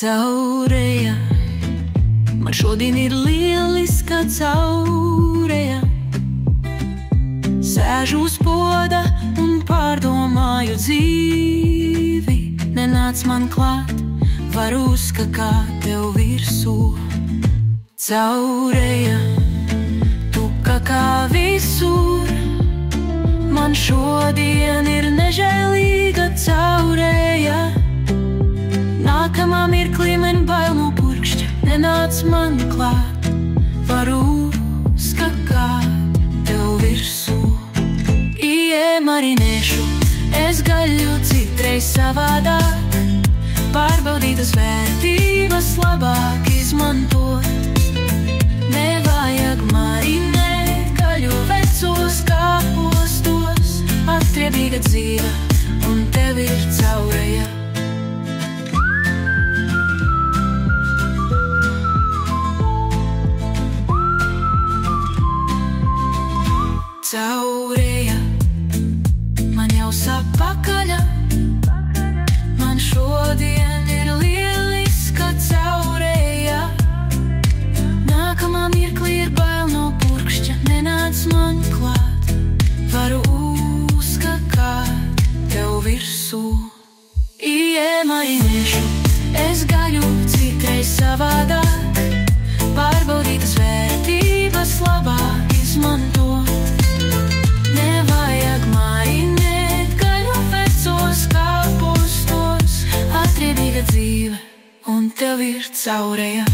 Caurēja, man šodien ir lieliska caurēja. Sēžu uz poda un pārdomāju dzīvi. Nenāc man klāt, varu uzskakāt tev virsū. Caurēja, tu kā visur. Man šodien ir nežēlīga caurēja. Nākamā mirklī man bail no purkšķa. Nenāc man klāt, varu uzskakāt tev virsū. Iemarinēšu es gaļu citreiz savādāk, pārbaudītas vērtības labāk izmantot. Nevajag marinēt gaļu vecos kāpostos. Atriebīga dzīve un tev ir caurēja. Caurēja, man jau sāp pakaļa. Man šodien ir lieliska caurēja. Nākamā mirklī ir bail no purkšķa. Nenāc man klāt, varu uzskakāt tev virsū. Iemarinēšu es gaļu citreiz savādāk, pārbaudītas vērtības labāk izmantot. Nevajag marinēt gaļu vecos kāpostos. Atriebīga dzīve un tev ir caurēja.